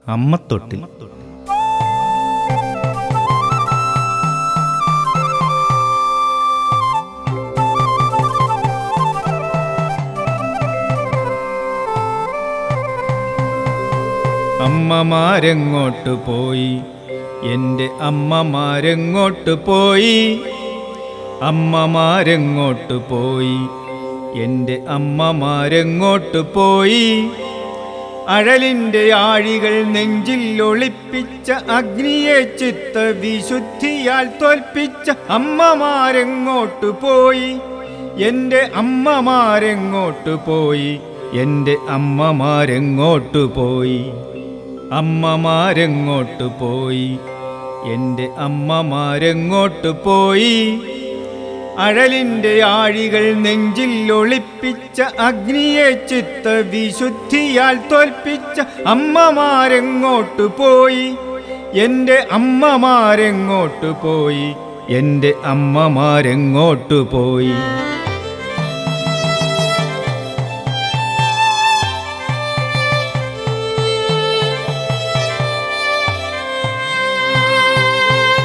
അമ്മത്തൊട്ടിൽ. അമ്മമാരെങ്ങോട്ട് പോയി, എൻ്റെ അമ്മമാരെങ്ങോട്ട് പോയി, അമ്മമാരെങ്ങോട്ട് പോയി, എൻ്റെ അമ്മമാരെങ്ങോട്ട് പോയി. അഴലിൻ്റെ ആഴികൾ നെഞ്ചിൽ ഒളിപ്പിച്ച അഗ്നിയെ ചിത്ത വിശുദ്ധിയാൽ തോൽപ്പിച്ച അമ്മമാരെങ്ങോട്ട് പോയി, എൻ്റെ അമ്മമാരെങ്ങോട്ട് പോയി, എൻ്റെ അമ്മമാരെങ്ങോട്ട് പോയി. അമ്മമാരെങ്ങോട്ട് പോയി, എൻ്റെ അമ്മമാരെങ്ങോട്ട് പോയി. അഴലിൻ്റെ ആഴികൾ നെഞ്ചിൽ ഒളിപ്പിച്ച അഗ്നിയെ ചിത്ത വിശുദ്ധിയാൽ തോൽപ്പിച്ച അമ്മമാരെങ്ങോട്ട് പോയി, എൻ്റെ അമ്മമാരെങ്ങോട്ട് പോയി, എൻ്റെ അമ്മമാരെങ്ങോട്ട് പോയി.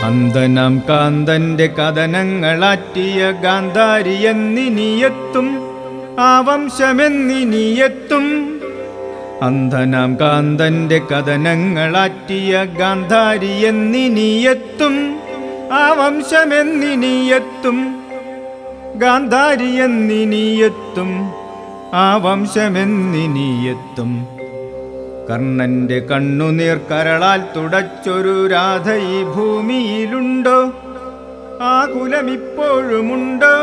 അന്തനാം കാന്തന്റെ കഥനങ്ങളാറ്റിയ ഗാന്ധാരി എന്നിനിയെത്തും, ആ വംശമെന്നിനിയെത്തും. അന്തനാം കാന്തന്റെ കഥനങ്ങളാറ്റിയ ഗാന്ധാരി എന്നിനിയെത്തും, ആ വംശമെന്നിനിയെത്തും. ഗാന്ധാരി എന്നിനിയെത്തും, ആ വംശമെന്നിനിയെത്തും. കർണന്റെ കണ്ണുനീർ കരളാൽ തുടച്ചൊരു രാധ ഈ ഭൂമിയിലുണ്ടോ, ആ കുലമിപ്പോഴുമുണ്ടോ?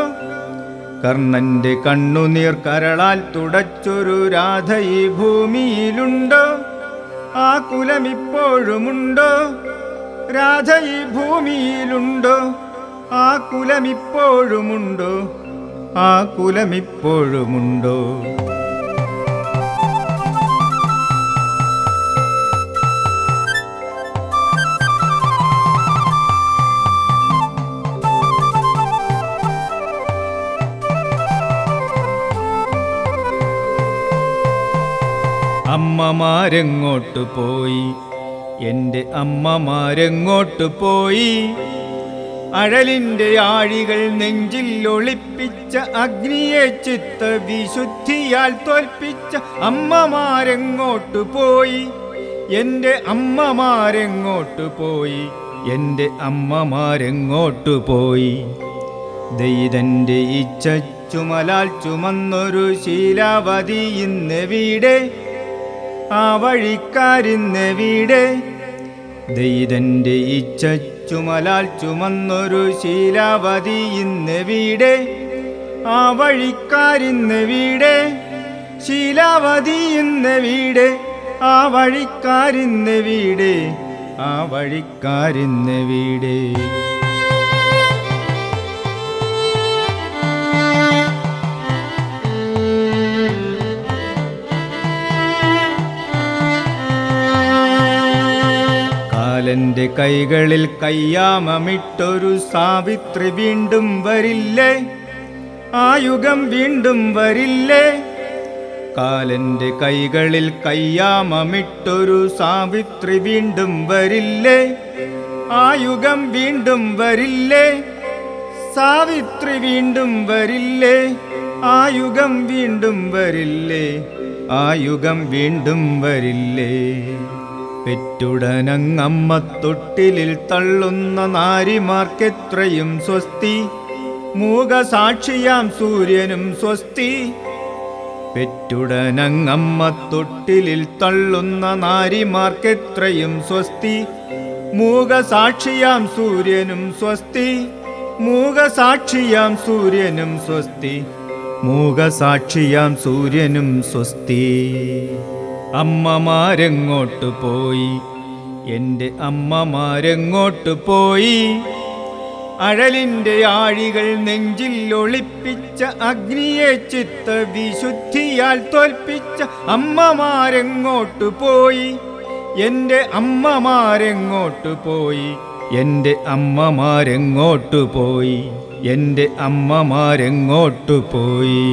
കർണന്റെ കണ്ണുനീർ കരളാൽ തുടച്ചൊരു രാധ ഈ ഭൂമിയിലുണ്ടോ, ആ കുലമിപ്പോഴുമുണ്ടോ? രാധ ഈ ഭൂമിയിലുണ്ടോ, ആ കുലമിപ്പോഴുമുണ്ടോ, ആ കുലമിപ്പോഴുമുണ്ടോ? അമ്മമാരെങ്ങോട്ട് പോയി, എൻ്റെ അമ്മമാരെങ്ങോട്ട് പോയി. അഴലിൻ്റെ ആഴികൾ നെഞ്ചിൽ ഒളിപ്പിച്ച അഗ്നിയെ ചിത്ത വിശുദ്ധിയാൽ തോൽപ്പിച്ച അമ്മമാരെങ്ങോട്ട് പോയി, എൻ്റെ അമ്മമാരെങ്ങോട്ട് പോയി, എൻ്റെ അമ്മമാരെങ്ങോട്ട് പോയി. ദൈതൻ്റെ ഇച്ഛ ചുമലാൽ ചുമന്നൊരു ശീലാവതി ഇന്നെവിടെ, ആ വഴിക്കാരിന്നെവിടെ? ദൈതൻ്റെ ഇച്ഛ ചുമലാൽ ചുമന്നൊരു ശീലാവതി ഇന്നെവിടെ, ആ വഴിക്കാരിന്നെവിടെ? ശീലാവതി ഇന്നെവിടെ, ആ വഴിക്കാരിന്നെവിടെ, ആ വഴിക്കാരിന്നെവിടെ? കാലന്റെ കൈകളിൽ കയ്യാമമിട്ടൊരു സാവിത്രി വീണ്ടും വരില്ലേ, ആ യുഗം വീണ്ടും വരില്ലേ? കാലന്റെ കൈകളിൽ കയ്യാമമിട്ടൊരു സാവിത്രി വീണ്ടും വരില്ലേ, ആ യുഗം വീണ്ടും വരില്ലേ? സാവിത്രി വീണ്ടും വരില്ലേ, ആ യുഗം വീണ്ടും വരില്ലേ, ആ യുഗം വീണ്ടും വരില്ലേ? പെറ്റുടനങ്ങമ്മത്തൊട്ടിലിൽ തള്ളുന്ന നാരിമാർക്കെത്രയും സ്വസ്തി, മൂകസാക്ഷിയാം സൂര്യനും സ്വസ്തി. പെറ്റുടനങ്ങമ്മത്തൊട്ടിലിൽ തള്ളുന്ന നാരിമാർക്കെത്രയും സ്വസ്തി, മൂകസാക്ഷിയാം സൂര്യനും സ്വസ്തി, മൂകസാക്ഷിയാം സൂര്യനും സ്വസ്തി, മൂകസാക്ഷിയാം സൂര്യനും സ്വസ്തി. അമ്മമാരെങ്ങോട്ട് പോയി, എൻ്റെ അമ്മമാരെങ്ങോട്ട് പോയി. അഴലിൻ്റെ ആഴികൾ നെഞ്ചിൽ ഒളിപ്പിച്ച അഗ്നിയെ ചിത്ത വിശുദ്ധിയാൽ തോൽപ്പിച്ച അമ്മമാരെങ്ങോട്ട് പോയി, എൻ്റെ അമ്മമാരെങ്ങോട്ട് പോയി, എൻ്റെ അമ്മമാരെങ്ങോട്ട് പോയി, എൻ്റെ അമ്മമാരെങ്ങോട്ട് പോയി.